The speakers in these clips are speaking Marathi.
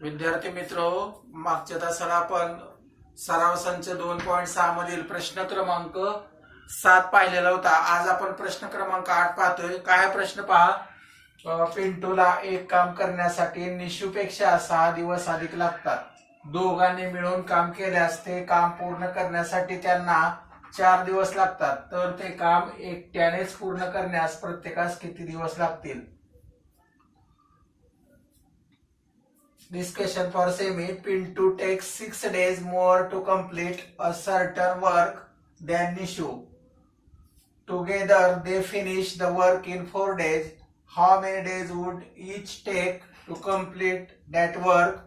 विद्यार्थी मित्रो, मागच्या तासाला आपण सराव संच 2.6 मधील प्रश्न क्रमांक 7 पाहिलेला होता. आज आपण प्रश्न क्रमांक 8 पाहतोय. काय प्रश्न पहा. पिंटूला एक काम करण्यासाठी निशूपेक्षा 6 दिवस अधिक लागतात. दोघांनी मिळून काम केल्यास ते काम पूर्ण करण्यासाठी त्यांना 4 दिवस लागतात. तर ते काम एकट्यानेच पूर्ण करण्यास प्रत्येकास किती दिवस लागतील? Discussion for semi. Pintu takes 6 days more to complete a certain work than Nishu. Together they finish the work in 4 days. How many days would each take to complete that work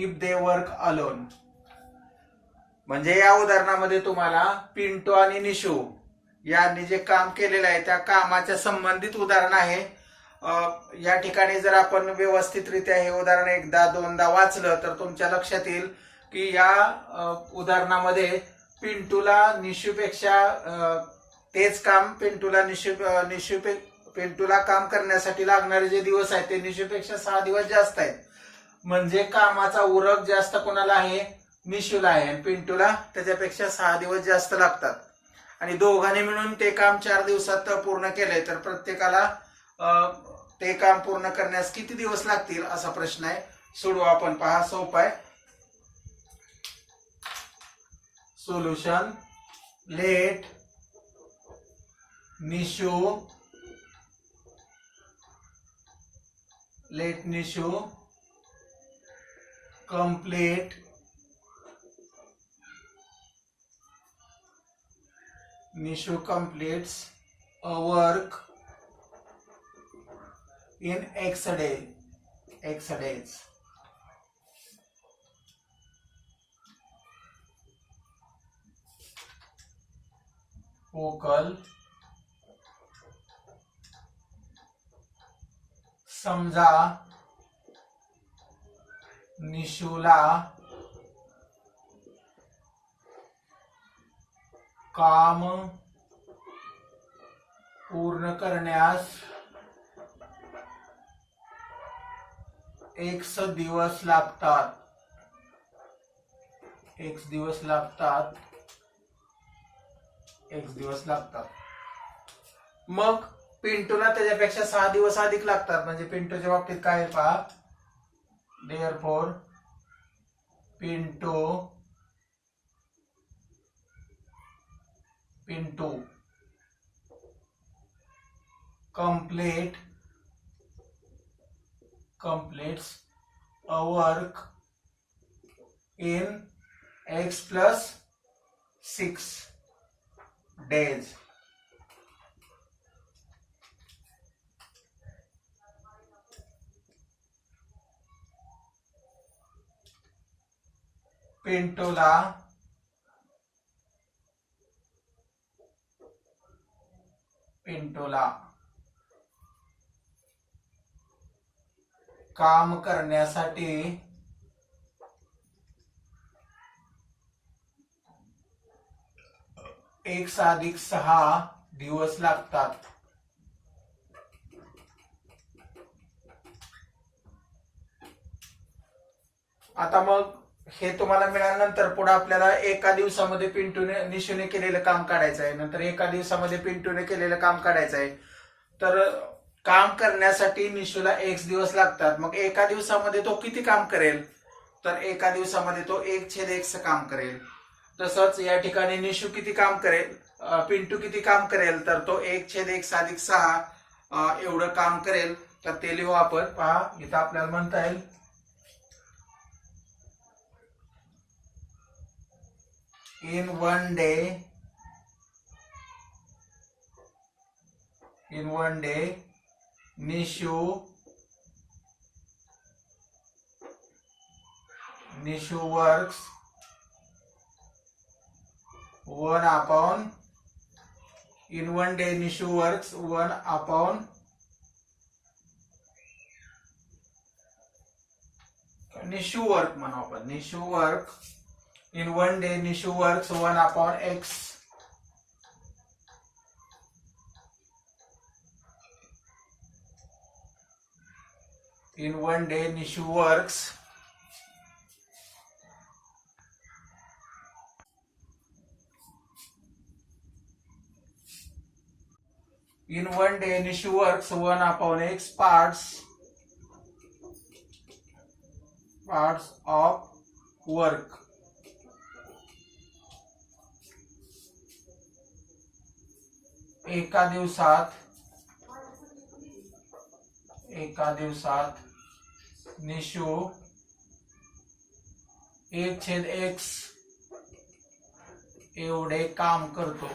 if they work alone? म्हणजे या उदाहरणामध्ये तुम्हाला पिंटू आणि निशू यांनी जे काम केलेलं आहे त्या कामाच्या संबंधित उदाहरण आहे. या ठिकाणी जर आपण व्यवस्थितरित्या हे उदाहरण एकदा दोनदा वाचलं तर तुमच्या लक्षात येईल की या उदाहरणामध्ये पिंटूला निशूपेक्षा तेच काम पिंटूला काम करण्यासाठी लागणारे जे दिवस आहेत ते निशूपेक्षा 6 दिवस जास्त आहेत. म्हणजे कामाचा उरक जास्त कोणाला आहे? निशूला आहे. आणि पिंटूला त्याच्यापेक्षा 6 दिवस जास्त लागतात. आणि दोघांनी मिळून ते काम 4 दिवसात पूर्ण केलंय. तर प्रत्येकाला ते काम पूर्ण करण्यास किती दिवस लागतील असा प्रश्न आहे. सोडवू आपण. पहा, सोपा आहे. Solution. Let Nishu complete Nishu completes a work in X days. पोकल. समजा निशूला काम पूर्ण करण्यास X दिवस लागतात. मग पिंटूला त्याच्यापेक्षा 6 दिवस अधिक लागतात. म्हणजे पिंटूच्या बाबतीत काय आहे पहा. Therefore Pintu completes a work in X plus 6 days. पिंटूला काम करण्यासाठी X अधिक 6 दिवस लागतात. आता मग हे तुम्हाला मिळाल्यानंतर पुढे आपल्याला एका दिवसामध्ये निशूने केलेलं काम काढायचं आहे. नंतर एका दिवसामध्ये पिंटूने केलेलं काम काढायचं आहे. तर काम करण्यासाठी निशूला X दिवस लागतात. मग एका दिवसामध्ये तो किती काम करेल? तर एका दिवसामध्ये तो 1/x काम करेल. तसंच या ठिकाणी निशू किती काम करेल? पिंटू किती काम करेल? तर तो 1/x अधिक 6 एवढं काम करेल. तर ते लिहू आपण. पहा, इथं आपल्याला म्हणता येईल in one day Nishu works 1 upon in one day Nishu works 1 upon Nishu work म्हणू आपण. Nishu work in one day Nishu works 1 upon X. In one day Nishu works In one day, Nishu works 1/x parts of work. एका दिवसात निशू 1/x एवढे काम करतो.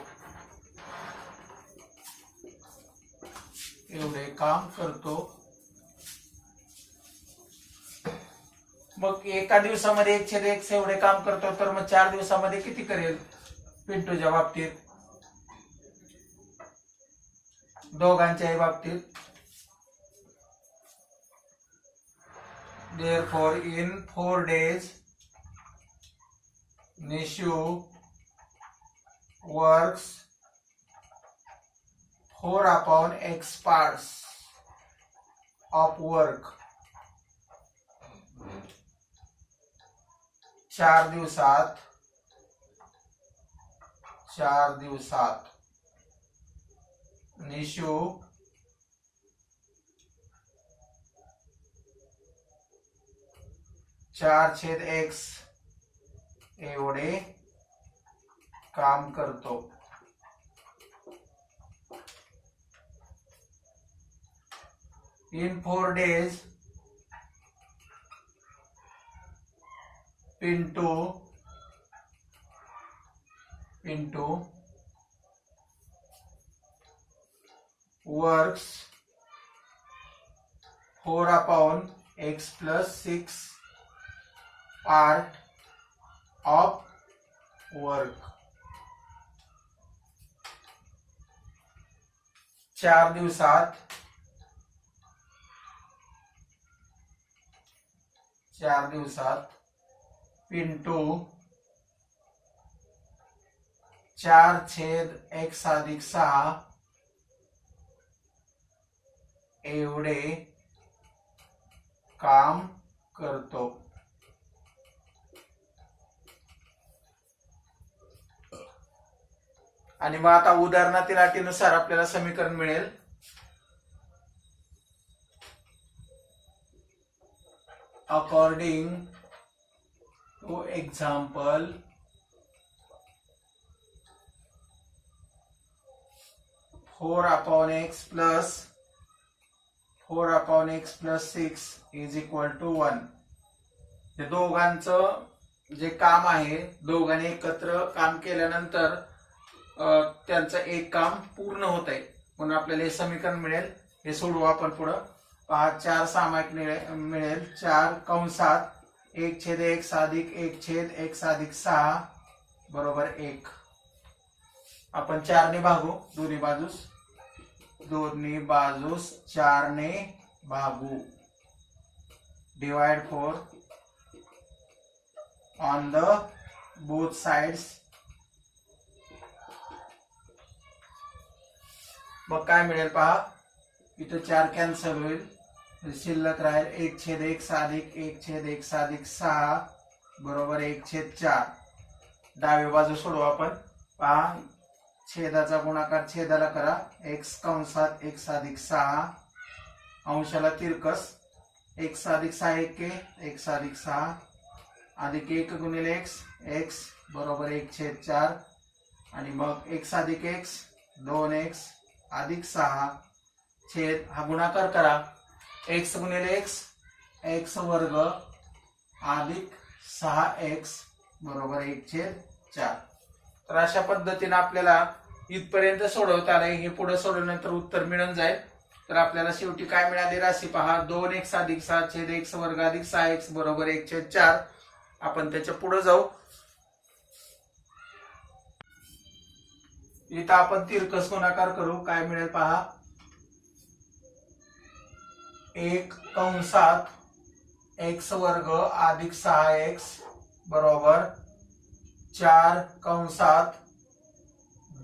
मग एका दिवसामध्ये 1/x एवढे काम करतो, तर मग 4 दिवसामध्ये किती करेल पिंटूच्या बाबतीत, दोघांच्याही बाबतीत? Therefore, in 4 days, Nishu works 4/x parts of work. 4 दिवसात निशू 4/x एवढे काम करतो. In 4 days, Pintu works 4/x plus 6 part of work. 4 दिवसात पिंटू 4/x अधिक 6 एवढे काम करतो. आणि मग आता उदाहरणातील अटीनुसार आपल्याला समीकरण मिळेल. According to example, four upon x plus 6 is equal to 1. हे दोघांचं जे काम आहे, दोघांनी एकत्र काम केल्यानंतर त्यांचं एक काम पूर्ण होत आहे, म्हणून आपल्याला हे समीकरण मिळेल. हे सोडवू आपण पुढं. पहा, 4 सामायिक मिळेल. 4 कंसात 1/x अधिक 1/x अधिक 6 बरोबर 1. आपण 4 ने भागू, दोन्ही बाजूस 4 ने भागू. Divide 4 on the both sides. मग काय मिळेल पहा, इथं 4 कॅन्सल होईल, शिल्लक राहील 1/x अधिक 1/x अधिक 6 बरोबर 1/4. डावी बाजू सोडवू आपण. पहा, छेदाचा गुणाकार छेदाला करा. x कंसात x अधिक 6 अंशाला तिरकस. x अधिक 6 1 x अधिक 6 अधिक 1 गुणिले x बरोबर 1/4. आणि मग x अधिक x 2x अधिक 6 छेद हा गुणाकार करा. x गुणिले x वर्ग अधिक 6x बरोबर 1/4. तर अशा पद्धतीने आपल्याला इथपर्यंत सोडवता आलंय. हे पुढे सोडवल्यानंतर उत्तर मिळून जाईल. तर आपल्याला शेवटी काय मिळाली राशी पहा, 2x अधिक 6 छेद x वर्ग अधिक 6x बरोबर 1/4. आपण त्याच्या पुढे जाऊ. इथं आपण तिरकस गुणाकार करू. काय मिळेल पहा, 1 कंसात x वर्ग अधिक 6x बरोबर 4 कंसात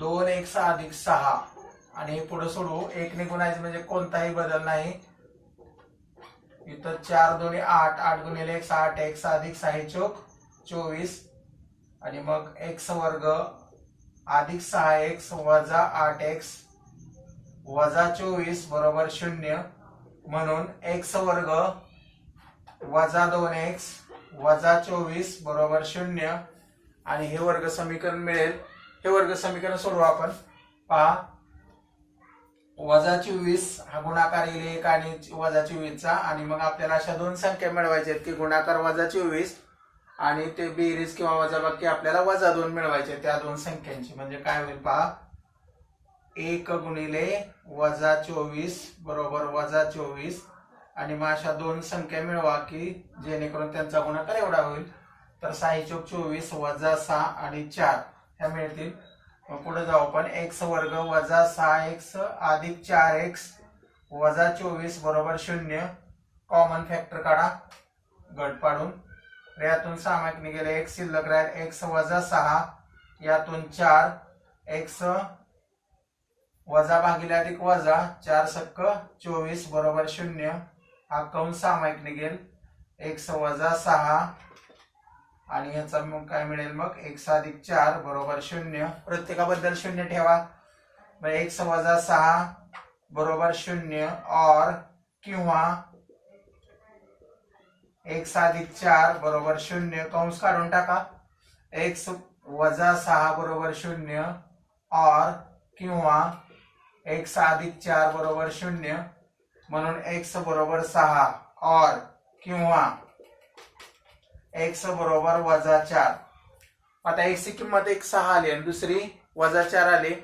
2x अधिक 6. आणि हे पुढे सोडवू. 1 ने गुणायचं म्हणजे कोणताही बदल नाही. इथं 4 2 8 8 गुणिले x 8x अधिक 6 चौक 24. आणि मग x वर्ग अधिक 6x वजा 8x वजा 24 बरोबर 0 म्हणून x वर्ग वजा 2x वजा 24 बरोबर 0 आणि हे वर्ग समीकरण मिळेल. हे वर्ग समीकरण सोडवू आपण. पहा वजा 24 हा गुणाकार येईल 1 आणि वजा 24 चा आणि मग आपल्याला अशा दोन संख्या मिळवायच्या आहेत की गुणाकार वजा 24 आणि ते बेरीज किंवा वजाबाकी आपल्याला वजा 2 मिळवायचे त्या दोन संख्यांची. म्हणजे काय होईल पहा 1 गुणिले वजा 24 बरोबर वजा 24 आणि मग अशा दोन संख्या मिळवा की जेणेकरून त्यांचा गुणाकार एवढा होईल. तर 6 चौक 24 वजा 6 आणि 4 ह्या मिळतील. मग पुढे जाऊ आपण x वर्ग वजा 6x अधिक 4x वजा 24 बरोबर 0 कॉमन फॅक्टर काढा गट पाडून. यातून 6 मागणी गेले x शिल्लक राहील x वजा 6 यातून 4 x वजा भागिले अधिक वजा 4 सक्क 24 बरोबर 0 हा कंस सामायिक निघेल x वजा 6 आणि याचा मग काय मिळेल मग x अधिक 4 बरोबर 0. प्रत्येकाबद्दल 0 ठेवा. मग x वजा 6 बरोबर 0 और किंवा x अधिक 4 बरोबर 0 कंस काढून टाका. x वजा 6 बरोबर 0 और किंवा x अधिक 4 बरोबर 0 म्हणून x बरोबर 6 और किंवा x बरोबर वजा 4. आता x ची किंमत 6 आली आणि दुसरी वजा 4 आली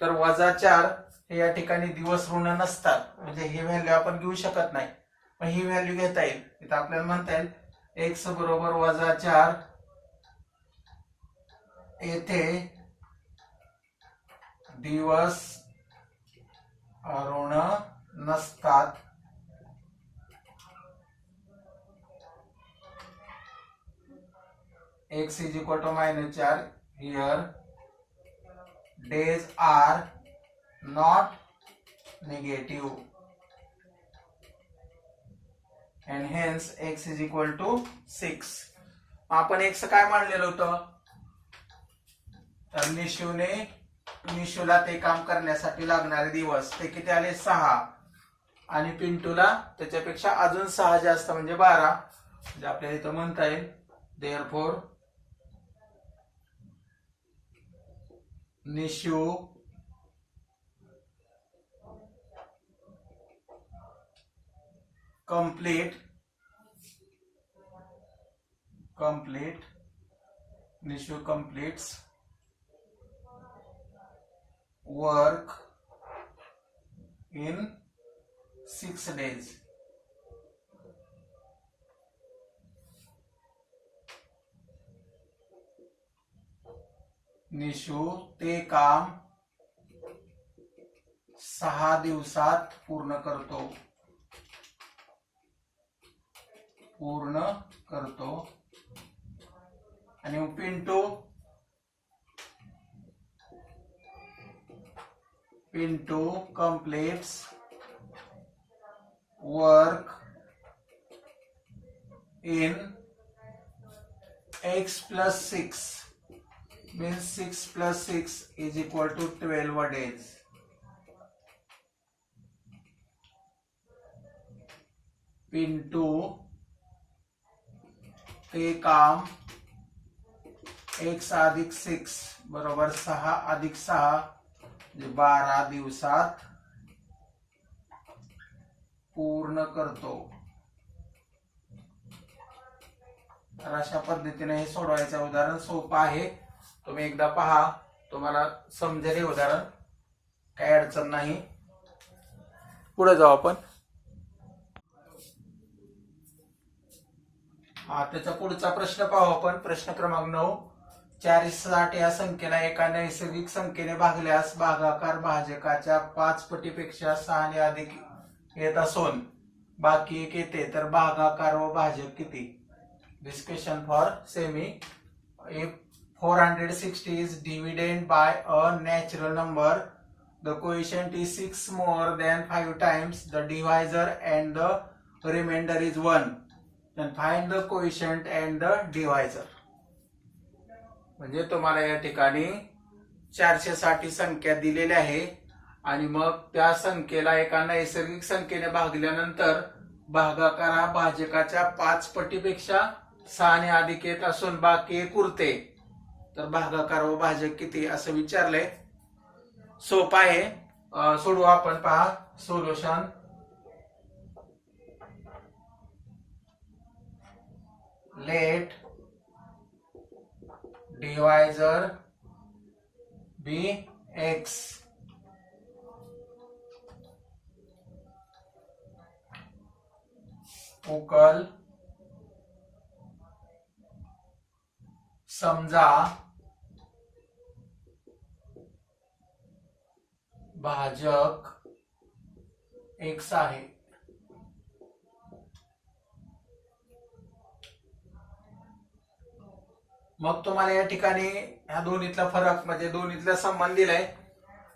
तर वजा 4 हे या ठिकाणी दिवस ऋण नसतात म्हणजे ही व्हॅल्यू आपण घेऊ शकत नाही. पण ही व्हॅल्यू घेता येईल. इथं आपल्याला म्हणता येईल x बरोबर वजा 4 येथे दिवस ऋण नसतात. x is equal to -4 here days are not negative and hence x is equal to 6. आपण x काय मानलेलं होतं तर निशूला ते काम करण्यासाठी लागणारे दिवस ते किती आले 6 आणि पिंटूला त्याच्यापेक्षा अजून 6 जास्त म्हणजे 12 म्हणजे आपल्याला इथं म्हणता येईल therefore Nishu complete Nishu completes work in 6 days. Nishu ते काम 6 दिवसात पूर्ण करतो आणि Pintu completes work in x plus 6 means 6 plus 6 is equal to 12 days. Pintu ते काम x अधिक 6 बरोबर 6 अधिक 6 म्हणजे 12 दिवसात पूर्ण करतो. तर अशा पद्धतीने हे सोडवायचं उदाहरण सोपं आहे. तुम्ही एकदा पहा तुम्हाला समजेल हे उदाहरण काही अडचण नाही. पुढे जाऊ आपण. त्याचा पुढचा प्रश्न पाहू आपण. प्रश्न क्रमांक 9. 460 या संख्येला एका नैसर्गिक संख्येने भागल्यास भागाकार भाजकाच्या 5 पटीपेक्षा 6 ने अधिक येत असून बाकी एक येते तर भागाकार व भाजक किती. This question for semi. If 460 is divided by a natural number, the quotient is 6 more than 5 times the divisor and the remainder is 1. Then find the quotient and the divisor. म्हणजे तुम्हाला या ठिकाणी 460 संख्या दिलेली आहे आणि मग त्या संख्येला एका नैसर्गिक संख्येने भागल्यानंतर भागाकार हा भाजकाच्या 5 पटीपेक्षा 6 ने अधिक येत असून बाकी एक उरते. तर भागाकार व भाजक किती असं विचारलंय. सोपं आहे, सोडवू आपण. पहा सोल्युशन. लेट डिवायझर बी एक्स. उकल समजा भाजक एक्स आहे. मग तुम्हाला या ठिकाणी ह्या दोन्हीतला फरक म्हणजे दोन्हीतला संबंध दिलाय.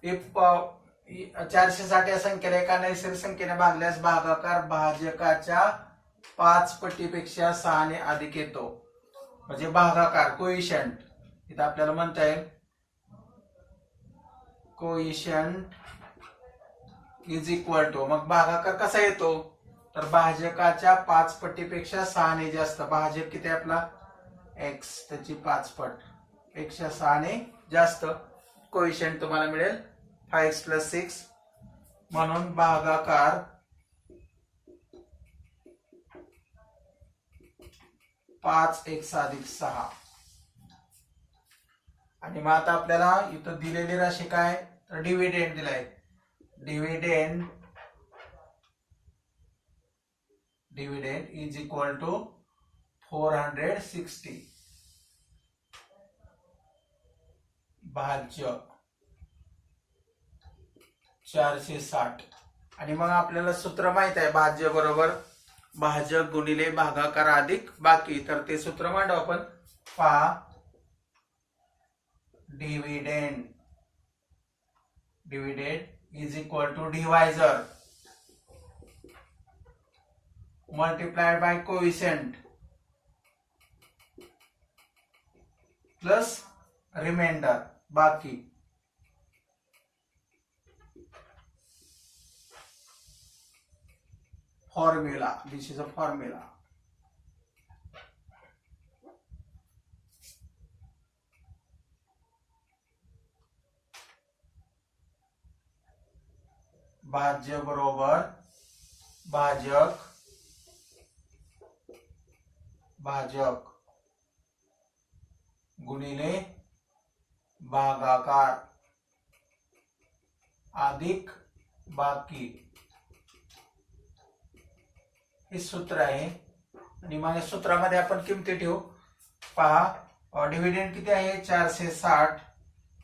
इफ 460 या संख्येला एका नैसर्गिक संख्येने भागल्यास भागाकार भाजकाच्या 5 पटीपेक्षा 6 ने अधिक येतो. म्हणजे भागाकार कोइशियंट इथं आपल्याला म्हणता येईल कोइशियंट इज इक्वल टू. मग भागाकार कसा येतो तर भाजकाच्या 5 पटीपेक्षा 6 ने जास्त. भाजक किती आपला एक्स, त्याची 5 पट पेक्षा 6 ने जास्त. कोइशियंट तुम्हाला मिळेल 5x + 6. म्हणून भागाकार 5x + 6. आणि मग आता आपल्याला इथं दिलेली राशी काय तर डिव्हिडेंड दिलाय. डिव्हिडेंड इज इक्वल टू 460 भाज्य 460. आणि मग आपल्याला सूत्र माहित आहे भाज्य बरोबर भाजक गुणिले भागाकार अधिक बाकी. तर ते सूत्र मांडू आपण. पहा dividend is equal to divisor multiplied by quotient plus remainder बाकी. Formula, this is a formula. भाज्य बरोबर भाजक गुणिले भागाकार अधिक बाकी. हे सूत्र आहे. आणि मग या सूत्रामध्ये आपण किमती ठेवू. पहा डिव्हिडेंड किती आहे 460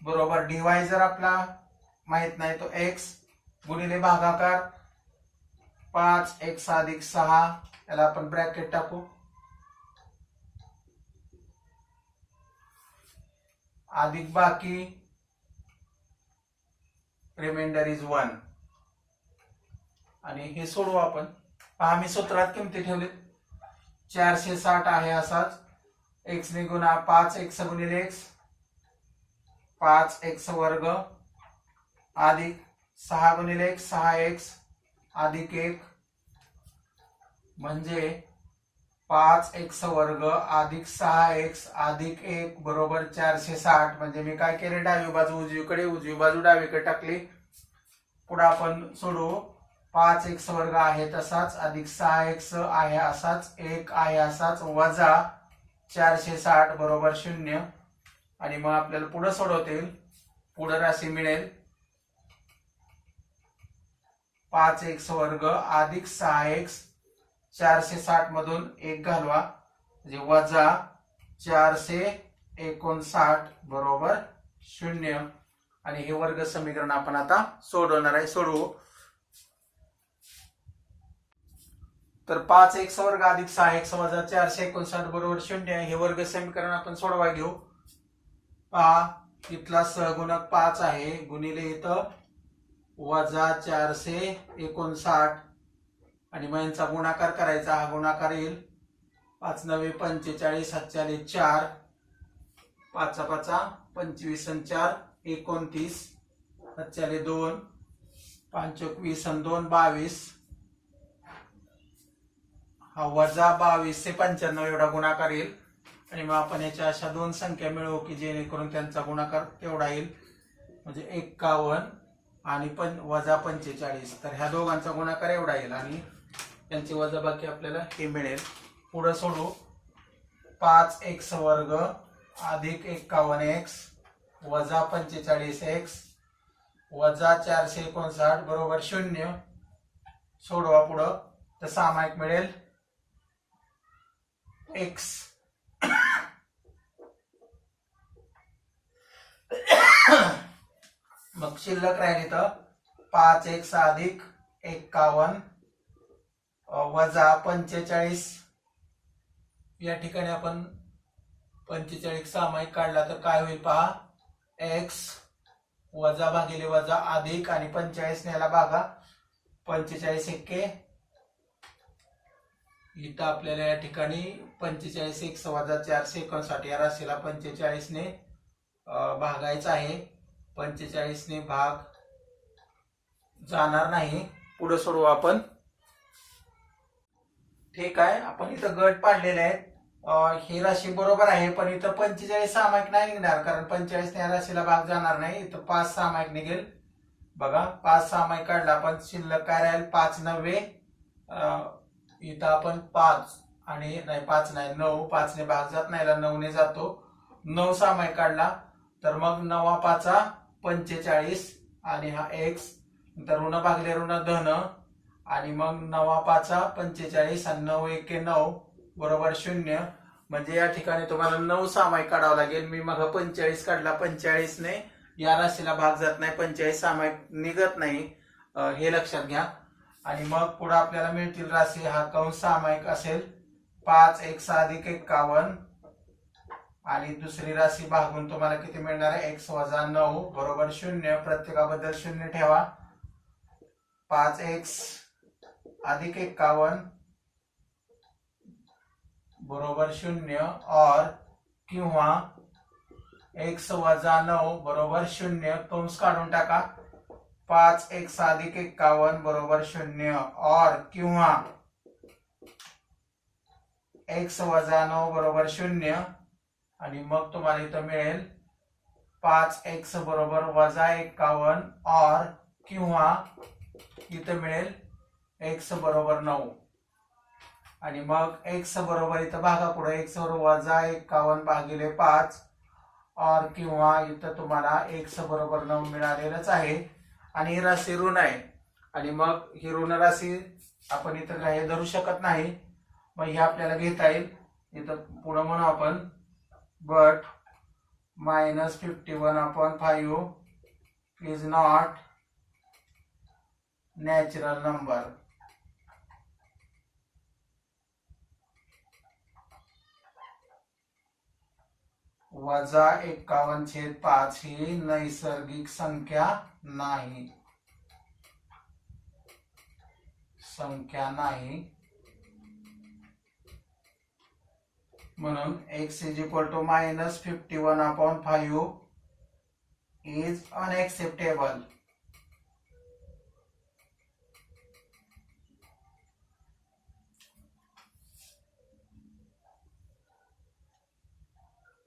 बरोबर डिवायझर आपला माहित नाही तो x गुणिले भागाकार 5x + 6. याला आपण ब्रॅकेट टाकू. अधिक बाकी रिमाइंडर इज 1. आणि हे सोडवू आपण. पहा मी सूत्रात किमती ठेवले. 460 आहे असाच. x ने गुणा 5x गुणिले x 5x वर्ग अधिक 6 गुणिले x 6x अधिक 1 म्हणजे 5x वर्ग अधिक 6x अधिक 1 बरोबर 460. म्हणजे मी काय केले डावी बाजू उजवीकडे उजवी बाजू डावीकडे टाकली. पुढे आपण सोडवू. 5x वर्ग आहे तसाच अधिक 6x आहे असाच 1 आहे असाच वजा 460 बरोबर 0. आणि मग आपल्याला पुढे सोडवता येईल. पुढे राशी मिळेल 5x वर्ग अधिक 6x 460 मधून 1 घालवा म्हणजे वजा 459 बरोबर 0. आणि हे वर्ग समीकरण आपण आता सोडवणार आहे. सोडवू. तर 5x वर्ग अधिक 6x वजा 459 बरोबर 0. हे वर्ग समीकरण आपण सोडवा घेऊ. पहा इथला सहगुणक 5 आहे गुणिले इथं वजा 459 आणि मग यांचा गुणाकार करायचा. हा गुणाकार येईल 5 9 45 7 4 5 5 25 4 29 7 2 5 × 20 आणि 2 22 हा वजा 22 से 95 एवढा गुणाकार येईल आणि मग आपण याच्या अशा दोन संख्या मिळवू की जेणेकरून त्यांचा गुणाकार तेवढा येईल म्हणजे 51 आणि वजा 45. तर ह्या दोघांचा गुणाकार एवढा येईल आणि त्यांची वजाबाकी आपल्याला हे मिळेल. पुढे सोडू 5x² अधिक 51x वजा 45x वजा 459 बरोबर 0. सोडवा पुढं तर सामायिक मिळेल x. मग शिल्लक राहिली तर 5x अधिक 51 वजा 45. या ठिकाणी आपण 45 सामायिक काढला तर काय होईल पहा. x वजा भागिले वजा अधिक आणि 45 याला भागा 45 एक्के. इथं आपल्याला या ठिकाणी 45x वजा 459 या राशीला 45 ने भागायचं आहे. 45 ने भाग जाणार नाही. पुढे सोडवू आपण. ठीक आहे, आपण इथं गट पाडलेले आहेत. ही राशी बरोबर आहे पण इथं 45 सामायिक नाही निघणार कारण 45 ने या राशीला भाग जाणार नाही. इथं 5 सामायिक निघेल. बघा 5 सामायिक काढला पण शिल्लक काय राहील 5 9. इथं आपण 5 आणि नाही 5 नाही 9. 5 ने भाग जात नाही 9 ने जातो. 9 सामायिक काढला तर मग 9 5 45 आणि हा x नंतर ऋण भागले ऋण धन आणि मग 9 5 45 आणि 9 1 9 बरोबर 0. म्हणजे या ठिकाणी तुम्हाला 9 सामायिक काढावं लागेल. मी मग 45 काढला 45 ने या राशीला भाग जात नाही 45 सामायिक निघत नाही हे लक्षात घ्या. आणि मग पुढे आपल्याला मिळतील राशी हा कंस सामायिक असेल 5x अधिक 51 आणि दुसरी राशी भागून तुम्हाला किती मिळणार आहे x वजा 9 बरोबर 0. प्रत्येकाबद्दल 0 ठेवा. 5x अधिक 51 बरोबर 0 और किंवा x वजा 9 बरोबर 0. कंस काढून टाका. 5x अधिक 51 बरोबर 0 और किंवा x वजा 9 बरोबर 0 आणि मग तुम्हाला इथं मिळेल 5x बरोबर वजा 51 और किंवा इथं मिळेल x बरोबर 9 आणि मग x बरोबर इथं भागा पुढे x बरोबर वजा 51 भागिले 5 और किंवा इथं तुम्हाला x बरोबर 9 मिळालेलंच आहे आणि ही राशी ऋण आहे आणि मग ही ऋण राशी आपण इथं काही धरू शकत नाही. मग हे आपल्याला घेता येईल. इथं पुढे म्हणू आपण but -51/5 is not natural number. वजा 51/5 ही नैसर्गिक संख्या नाही. म्हणून x is equal to -51/5 is unacceptable.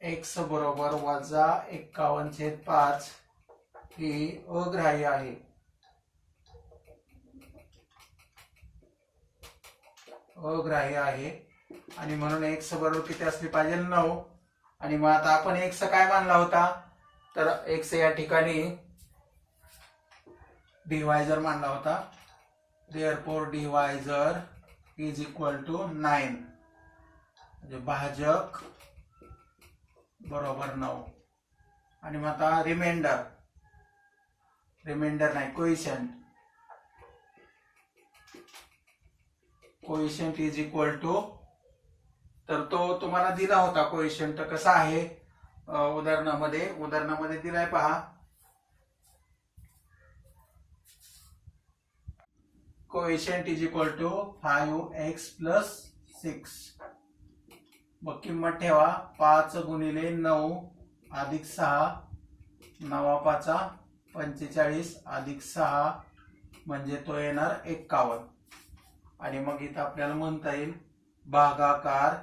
x बरोबर वजा 51/5 ही अग्राह्य आहे. आणि म्हणून x बरोबर किती असली पाहिजे 9. आणि मग आता आपण x काय मानला होता तर x या ठिकाणी डिवायझर मानला होता. Therefore divisor is equal to 9 म्हणजे भाजक बरोबर 9. आणि मग आता रिमाइंडर नाही कोइशियंट इज इक्वल टू तर तो तुम्हाला दिला होता कोइशियंट कसा आहे उदाहरणामध्ये दिलाय पहा. कोइशियंट इज इक्वल टू 5x + 6. मग किंमत ठेवा 5 गुणिले 9 अधिक 6 9 5 45 अधिक 6 म्हणजे तो येणार 51. आणि मग इथं आपल्याला म्हणता येईल भागाकार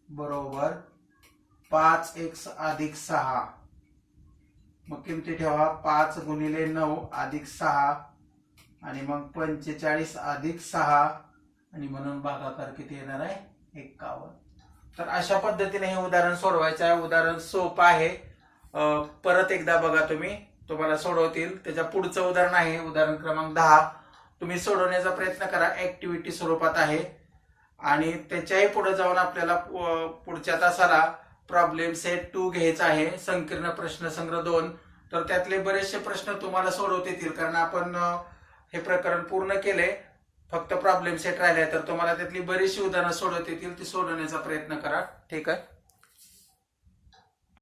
बरोबर 5x अधिक 6. मग किमती ठेवा 5 गुणिले 9 अधिक 6 आणि मग 45 अधिक 6 आणि म्हणून भागाकार किती येणार आहे 51. तर अशा पद्धतीने हे उदाहरण सोडवायचं आहे. उदाहरण सोपं आहे. परत एकदा बघा तुम्ही, तुम्हाला सोडवतील. त्याच्या पुढचं उदाहरण आहे उदाहरण क्रमांक 10. तुम्ही सोडवण्याचा प्रयत्न करा, ऍक्टिव्हिटी स्वरूपात आहे. आणि त्याच्याही पुढे जाऊन आपल्याला पुढच्या तासाला प्रॉब्लेम सेट 2 घ्यायचा आहे, संकीर्ण प्रश्नसंग्रह 2. तर त्यातले बरेचसे प्रश्न तुम्हाला सोडवता येतील, कारण आपण हे प्रकरण पूर्ण केले, फक्त प्रॉब्लेम सेट राहिले. तर तुम्हाला त्यातली बरीचशी उदाहरणं सोडवता येतील, ती सोडवण्याचा प्रयत्न करा. ठीक आहे.